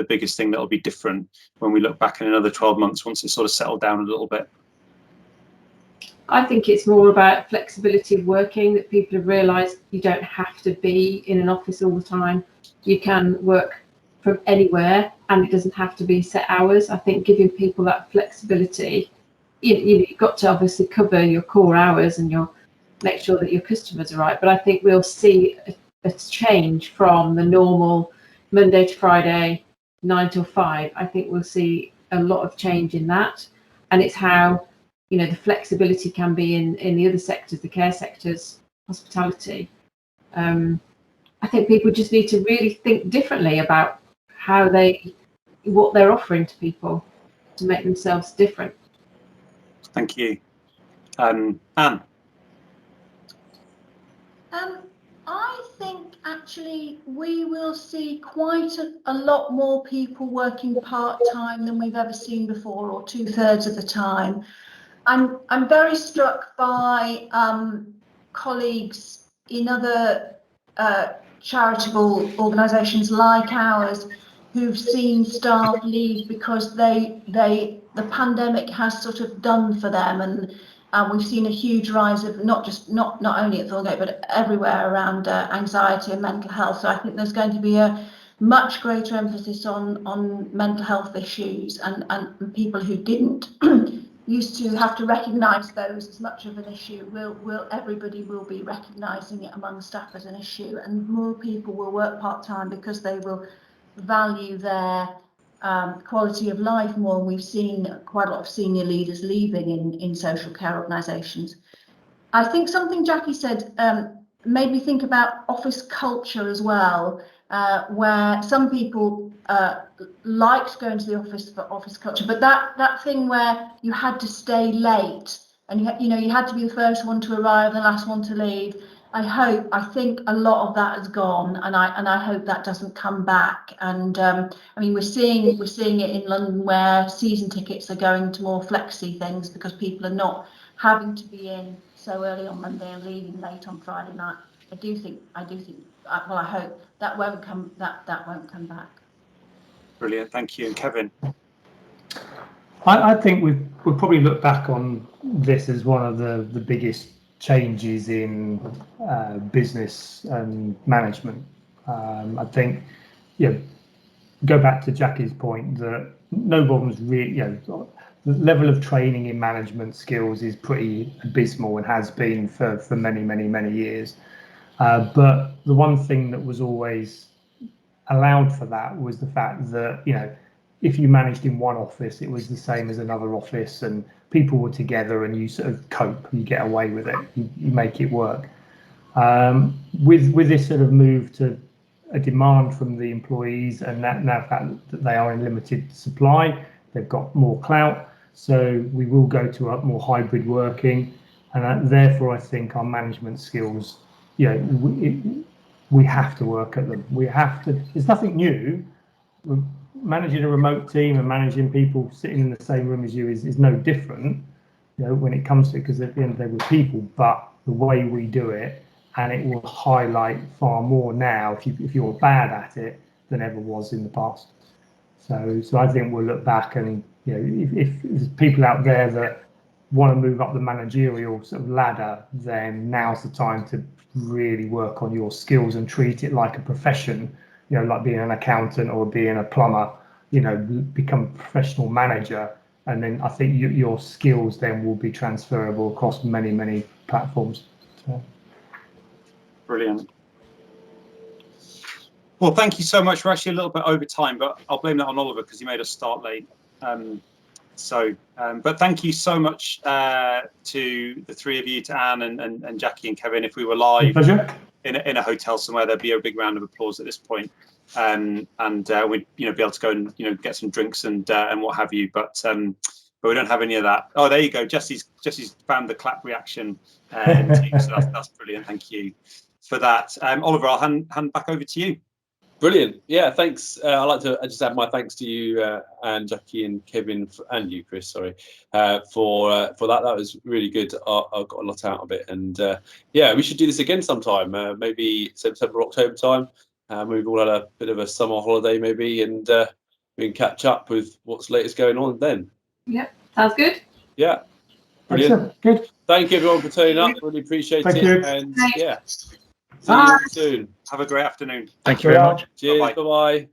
biggest thing that will be different when we look back in another 12 months once it's sort of settled down a little bit? I think it's more about flexibility of working, that people have realised you don't have to be in an office all the time. You can work from anywhere and it doesn't have to be set hours. I think giving people that flexibility, you've got to obviously cover your core hours and make sure that your customers are right. But I think we'll see a change from the normal Monday to Friday, 9 till 5. I think we'll see a lot of change in that. And it's how the flexibility can be in the other sectors, the care sectors, hospitality. I think people just need to really think differently about what they're offering to people to make themselves different. Thank you. Anne? I think actually we will see quite a lot more people working part-time than we've ever seen before, or 2/3 of the time. I'm very struck by colleagues in other charitable organisations like ours who've seen staff leave because the pandemic has sort of done for them, and we've seen a huge rise of not only at Thorngate but everywhere around anxiety and mental health. So I think there's going to be a much greater emphasis on mental health issues, and people who didn't used to have to recognise those as much of an issue. Everybody will be recognising it among staff as an issue, and more people will work part-time because they will value their quality of life more. We've seen quite a lot of senior leaders leaving in social care organisations. I think something Jackie said made me think about office culture as well, where some people liked going to the office for office culture, but that thing where you had to stay late and you had to be the first one to arrive, the last one to leave. I think a lot of that has gone, and I hope that doesn't come back. And I mean, we're seeing it in London where season tickets are going to more flexi things because people are not having to be in so early on Monday and leaving late on Friday night. I do think. Well, I hope that won't come back. Brilliant, thank you. And Kevin? I think we'll probably look back on this as one of the biggest changes in business and management. I think, go back to Jackie's point that no one's really, the level of training in management skills is pretty abysmal and has been for many years. But the one thing that was always allowed for that was the fact that, if you managed in one office, it was the same as another office, and people were together, and you sort of cope, you get away with it, you make it work. With this sort of move to a demand from the employees, and now fact that they are in limited supply, they've got more clout, so we will go to a more hybrid working, and therefore I think our management skills, we have to work at them. We have to. It's nothing new. Managing a remote team and managing people sitting in the same room as you is no different, when it comes to it, because at the end of the day we're people. But the way we do it, and it will highlight far more now if you're bad at it than ever was in the past. So I think we'll look back, and if there's people out there that want to move up the managerial sort of ladder, then now's the time to really work on your skills and treat it like a profession, like being an accountant or being a plumber, become a professional manager. And then I think your skills then will be transferable across many platforms. So. Brilliant. Well, thank you so much. We're actually a little bit over time, but I'll blame that on Oliver because he made us start late. But thank you so much to the three of you, to Anne and Jackie and Kevin. If we were live in a hotel somewhere, there'd be a big round of applause at this point, and we'd be able to go and get some drinks and what have you. But we don't have any of that. Oh, there you go. Jesse's found the clap reaction in Teams, so that's brilliant. Thank you for that, Oliver. I'll hand back over to you. Brilliant. Yeah, thanks. I'd like to just add my thanks to you and Jackie and Kevin and you, Chris. Sorry, for that. That was really good. I got a lot out of it, and yeah, we should do this again sometime. Maybe September, October time. We've all had a bit of a summer holiday, maybe, and we can catch up with what's latest going on then. Yep, sounds good. Yeah, brilliant. Excellent. Good. Thank you everyone for turning up. Really appreciate Thank it. you. And Thanks. yeah, see Bye. you soon. Have a great afternoon. Thank you very much. Cheers. Bye-bye. Bye bye.